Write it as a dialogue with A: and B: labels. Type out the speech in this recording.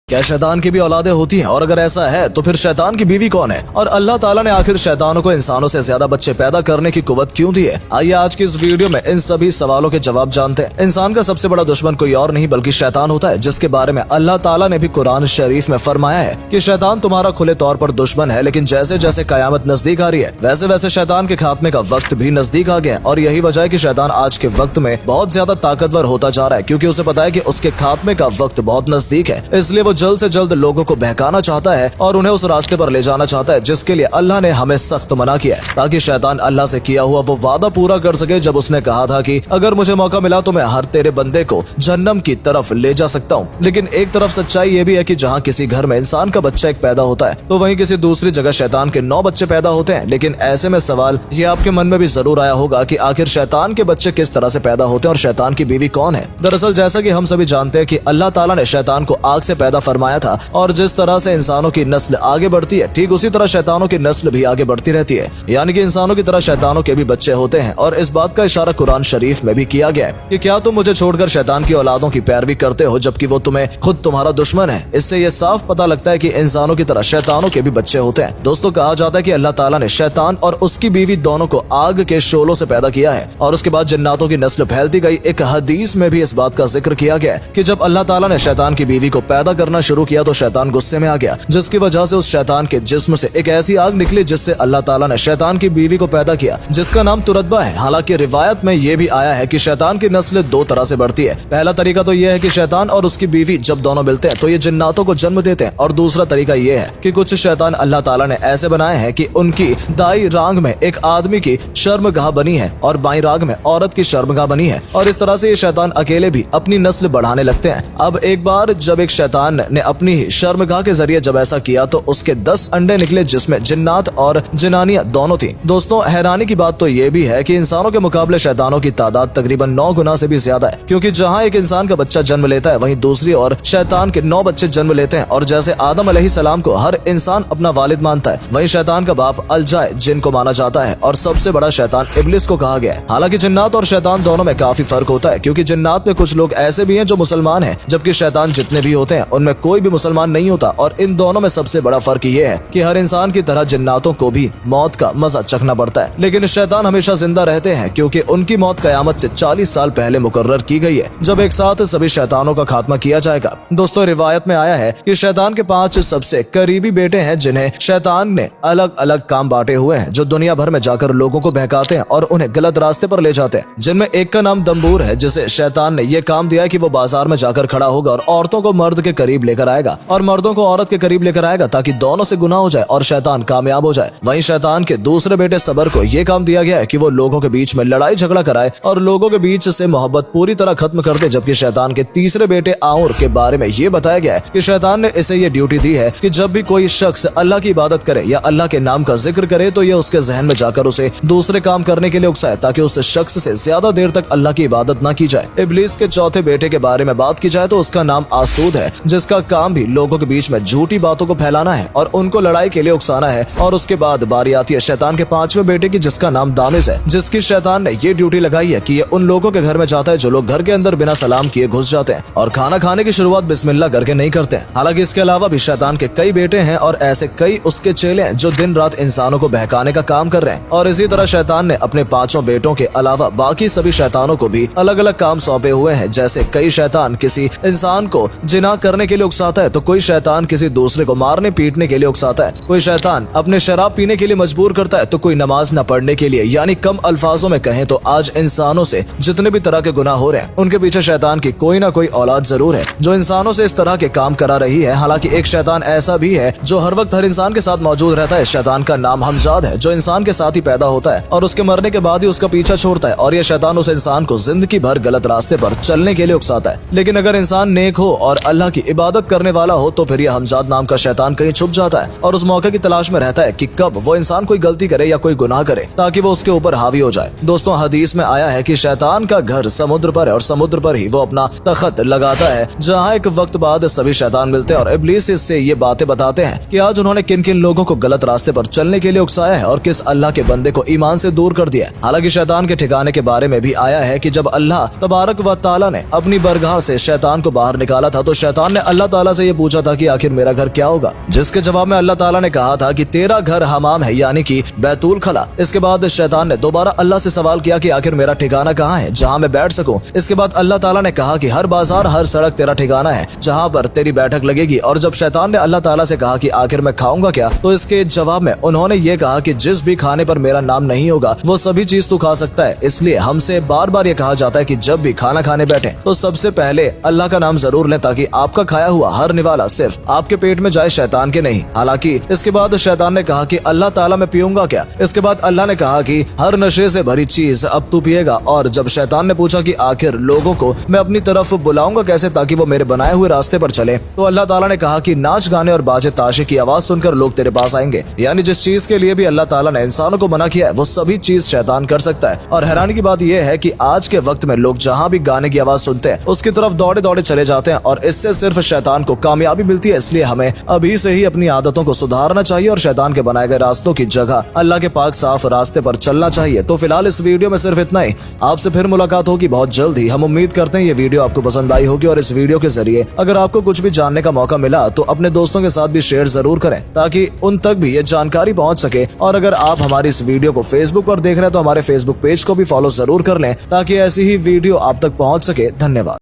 A: क्या शैतान की भी औलादे होती हैं? और अगर ऐसा है तो फिर शैतान की बीवी कौन है? और अल्लाह ताला ने आखिर शैतानों को इंसानों से ज्यादा बच्चे पैदा करने की कुव्वत क्यों दी है? आइए आज की इस वीडियो में इन सभी सवालों के जवाब जानते हैं। इंसान का सबसे बड़ा दुश्मन कोई और नहीं बल्कि शैतान होता है, जिसके बारे में अल्लाह ताला ने भी कुरान शरीफ में फरमाया है कि शैतान तुम्हारा खुले तौर पर दुश्मन है, लेकिन जैसे जैसे कयामत नजदीक आ रही है वैसे वैसे शैतान के खात्मे का वक्त भी नजदीक आ गया है। और यही वजह है कि शैतान आज के वक्त में बहुत ज्यादा ताकतवर होता जा रहा है, क्योंकि उसे पता है कि उसके खात्मे का वक्त बहुत नजदीक है। इसलिए वो जल्द से जल्द लोगों को बहकाना चाहता है और उन्हें उस रास्ते पर ले जाना चाहता है जिसके लिए अल्लाह ने हमें सख्त मना किया है, ताकि शैतान अल्लाह से किया हुआ वो वादा पूरा कर सके जब उसने कहा था कि अगर मुझे मौका मिला तो मैं हर तेरे बंदे को जहन्नम की तरफ ले जा सकता हूँ। लेकिन एक तरफ सच्चाई ये भी है कि जहाँ किसी घर में इंसान का बच्चा एक पैदा होता है तो वहीं किसी दूसरी जगह शैतान के 9 बच्चे पैदा होते हैं। लेकिन ऐसे में सवाल ये आपके मन में भी जरूर आया होगा कि आखिर शैतान के बच्चे किस तरह से पैदा होते हैं और शैतान की बीवी कौन है? दरअसल जैसा कि हम सभी जानते हैं कि अल्लाह ताला ने शैतान को आग से पैदा फरमाया था, और जिस तरह से इंसानों की नस्ल आगे बढ़ती है ठीक उसी तरह शैतानों की नस्ल भी आगे बढ़ती रहती है। यानी कि इंसानों की तरह शैतानों के भी बच्चे होते हैं। और इस बात का इशारा कुरान शरीफ में भी किया गया है कि क्या तुम मुझे छोड़कर शैतान की औलादों की पैरवी करते हो जबकि वो तुम्हें खुद तुम्हारा दुश्मन है? इससे ये साफ पता लगता है कि इंसानों की तरह शैतानों के भी बच्चे होते हैं। दोस्तों, कहा जाता है कि अल्लाह ताला ने शैतान और उसकी बीवी दोनों को आग के शोलों से पैदा किया है और उसके बाद जिन्नातों की नस्ल फैलती गई। एक हदीस में भी इस बात का जिक्र किया गया है कि जब अल्लाह ताला ने शैतान की बीवी को पैदा करना शुरू किया तो शैतान गुस्से में आ गया, जिसकी वजह से उस शैतान के जिस्म से एक ऐसी आग निकली जिससे अल्लाह ताला ने शैतान की बीवी को पैदा किया, जिसका नाम तुरतबा है। हालांकि रिवायत में ये भी आया है कि शैतान की नस्ल 2 तरह से बढ़ती है। पहला तरीका तो यह है कि शैतान और उसकी बीवी जब दोनों मिलते हैं तो ये जिन्नातों को जन्म देते हैं, और दूसरा तरीका ये है कि कुछ शैतान अल्लाह ताला ने ऐसे बनाए हैं कि उनकी दाई रांग में एक आदमी की शर्मगाह बनी है और बाई रांग में औरत की शर्मगाह बनी है, और इस तरह से ये शैतान अकेले भी अपनी नस्ल बढ़ाने लगते हैं। अब एक बार जब एक शैतान ने अपनी ही शर्मगाह के जरिए जब ऐसा किया तो उसके 10 अंडे निकले जिसमें जिन्नात और जिनानियां दोनों थी। दोस्तों, हैरानी की बात तो ये भी है कि इंसानों के मुकाबले शैतानों की तादाद तकरीबन 9 गुना से भी ज्यादा है, क्योंकि जहाँ एक इंसान का बच्चा जन्म लेता है वहीं दूसरी ओर शैतान के 9 बच्चे जन्म लेते हैं। और जैसे आदम अलैहिस्सलाम को हर इंसान अपना वालिद मानता है, वहीं शैतान का बाप अलजाए जिन को माना जाता है, और सबसे बड़ा शैतान इब्लिस को कहा गया है। हालांकि जिन्नात और शैतान दोनों में काफी फर्क होता है, क्योंकि जिन्नात में कुछ लोग ऐसे भी हैं जो मुसलमान हैं, जबकि शैतान जितने भी होते हैं उनमें कोई भी मुसलमान नहीं होता। और इन दोनों में सबसे बड़ा फर्क ये है कि हर इंसान की तरह जिन्नातों को भी मौत का मजा चखना पड़ता है, लेकिन शैतान हमेशा जिंदा रहते हैं, क्योंकि उनकी मौत कयामत से 40 साल पहले मुकर्रर की गई है, जब एक साथ सभी शैतानों का खात्मा किया जाएगा। दोस्तों, रिवायत में आया है कि शैतान के 5 सबसे करीबी बेटे हैं जिन्हें शैतान ने अलग अलग काम बांटे हुए हैं, जो दुनिया भर में जाकर लोगों को बहकाते हैं और उन्हें गलत रास्ते पर ले जाते हैं। जिनमें एक का नाम दंबूर है, जिसे शैतान ने यह काम दिया है कि वो बाजार में जाकर खड़ा होगा और औरतों को मर्द के करीब लेकर आएगा और मर्दों को औरत के करीब लेकर आएगा, ताकि दोनों से गुनाह हो जाए और शैतान कामयाब हो जाए। वहीं शैतान के दूसरे बेटे सबर को यह काम दिया गया है कि वो लोगों के बीच में लड़ाई झगड़ा कराए और लोगों के बीच से मोहब्बत पूरी तरह खत्म कर दे। जबकि शैतान के तीसरे बेटे आउर के बारे में ये बताया गया है कि शैतान ने इसे ये ड्यूटी दी है कि जब भी कोई शख्स अल्लाह की इबादत करे या अल्लाह के नाम का जिक्र करे तो ये उसके जहन में जाकर उसे दूसरे काम करने के लिए उकसाए, ताकि उस शख्स से ज्यादा देर तक अल्लाह की इबादत न की जाए। इब्लीस के चौथे बेटे के बारे में बात की जाए तो उसका नाम आसूद है, जिसका काम भी लोगों के बीच में झूठी बातों को फैलाना है और उनको लड़ाई के लिए उकसाना है। और उसके बाद बारी आती है शैतान के 5वें बेटे की, जिसका नाम दामिस है, जिसकी शैतान ने ये ड्यूटी लगाई है कि ये उन लोगों के घर में जाता है जो लोग घर के अंदर बिना सलाम किए घुस जाते हैं और खाना खाने की शुरुआत बिस्मिल्लाह करके नहीं करते हैं। हालांकि इसके अलावा भी शैतान के कई बेटे हैं और ऐसे कई उसके चेले हैं जो दिन रात इंसानों को बहकाने का काम कर रहे हैं। और इसी तरह शैतान ने अपने 5 बेटों के अलावा बाकी सभी शैतानों को भी अलग अलग काम सौंपे हुए हैं। जैसे कई शैतान किसी इंसान को जिना करने के लिए उकसाता है, तो कोई शैतान किसी दूसरे को मारने पीटने के लिए उकसाता है, कोई शैतान अपने शराब पीने के लिए मजबूर करता है, तो कोई नमाज न पढ़ने के लिए। यानी कम अल्फाजों में कहें तो आज इंसानों से जितने भी तरह के गुनाह हो रहे हैं उनके पीछे शैतान की कोई ना कोई औलाद जरूर है जो इंसानों से इस तरह के काम करा रही है। हालांकि एक शैतान ऐसा भी है जो हर वक्त हर इंसान के साथ मौजूद रहता है। शैतान का नाम हमजाद है, जो इंसान के साथ ही पैदा होता है और उसके मरने के बाद ही उसका पीछा छोड़ता है, और यह शैतान उस इंसान को जिंदगी भर गलत रास्ते पर चलने के लिए उकसाता है। लेकिन अगर इंसान नेक हो और अल्लाह की इबादत करने वाला हो तो फिर यह हमजाद नाम का शैतान कहीं छुप जाता है और उस मौके की तलाश में रहता है कि कब वो इंसान कोई गलती करे या कोई गुनाह करे, ताकि वो उसके ऊपर हावी हो जाए। दोस्तों, हदीस में आया है कि शैतान का घर समुद्र पर है और समुद्र पर ही वो अपना तख्त लगाता है, जहाँ एक वक्त बाद सभी शैतान मिलते हैं और इब्लीस इससे ये बातें बताते हैं कि आज उन्होंने किन किन लोगों को गलत रास्ते पर चलने के लिए उकसाया है और किस अल्लाह के बंदे को ईमान से दूर कर दिया। हालांकि शैतान के ठिकाने के बारे में भी आया है कि जब अल्लाह तबारक व तआला ने अपनी बरगाह से शैतान को बाहर निकाला था तो शैतान ने अल्लाह ताला से ये पूछा था कि आखिर मेरा घर क्या होगा, जिसके जवाब में अल्लाह ताला ने कहा था कि तेरा घर हमाम है, यानी कि बैतूल खला। इसके बाद शैतान ने दोबारा अल्लाह से सवाल किया कि आखिर मेरा ठिकाना कहाँ है जहाँ मैं बैठ सकूं। इसके बाद अल्लाह ताला ने कहा कि हर बाजार हर सड़क तेरा ठिकाना है जहाँ पर तेरी बैठक लगेगी। और जब शैतान ने अल्लाह ताला से कहा कि आखिर मैं खाऊंगा क्या, तो इसके जवाब में उन्होंने ये कहा कि जिस भी खाने पर मेरा नाम नहीं होगा वो सभी चीज तू खा सकता है। इसलिए हमसे बार बार ये कहा जाता है कि जब भी खाना खाने बैठे तो सबसे पहले अल्लाह का नाम जरूर लें, ताकि आपका खाया हुआ हर निवाला सिर्फ आपके पेट में जाए, शैतान के नहीं। हालांकि इसके बाद शैतान ने कहा कि अल्लाह ताला मैं पीऊंगा क्या। इसके बाद अल्लाह ने कहा कि हर नशे से भरी चीज अब तू पिएगा। और जब शैतान ने पूछा कि आखिर लोगों को मैं अपनी तरफ बुलाऊंगा कैसे ताकि वो मेरे बनाए हुए रास्ते पर चले, तो अल्लाह ताला ने कहा कि नाच गाने और बाजे ताशे की आवाज सुनकर लोग तेरे पास आएंगे। यानी जिस चीज के लिए भी अल्लाह ताला ने इंसानों को मना किया है वो सभी चीज शैतान कर सकता है। और हैरानी की बात यह है कि आज के वक्त में लोग जहाँ भी गाने की आवाज सुनते हैं उसकी तरफ दौड़े दौड़े चले जाते हैं और इससे सिर्फ शैतान को कामयाबी मिलती है। इसलिए हमें अभी से ही अपनी आदतों को सुधारना चाहिए और शैतान के बनाए गए रास्तों की जगह अल्लाह के पाक साफ रास्ते पर चलना चाहिए। तो फिलहाल इस वीडियो में सिर्फ इतना ही। आपसे फिर मुलाकात होगी बहुत जल्द ही। हम उम्मीद करते हैं ये वीडियो आपको पसंद आई होगी और इस वीडियो के जरिए अगर आपको कुछ भी जानने का मौका मिला तो अपने दोस्तों के साथ भी शेयर जरूर करें ताकि उन तक भी ये जानकारी पहुंच सके। और अगर आप हमारी इस वीडियो को फेसबुक पर देख रहे हैं तो हमारे फेसबुक पेज को भी फॉलो जरूर कर लें ताकि ऐसी ही वीडियो आप तक पहुंच सके। धन्यवाद।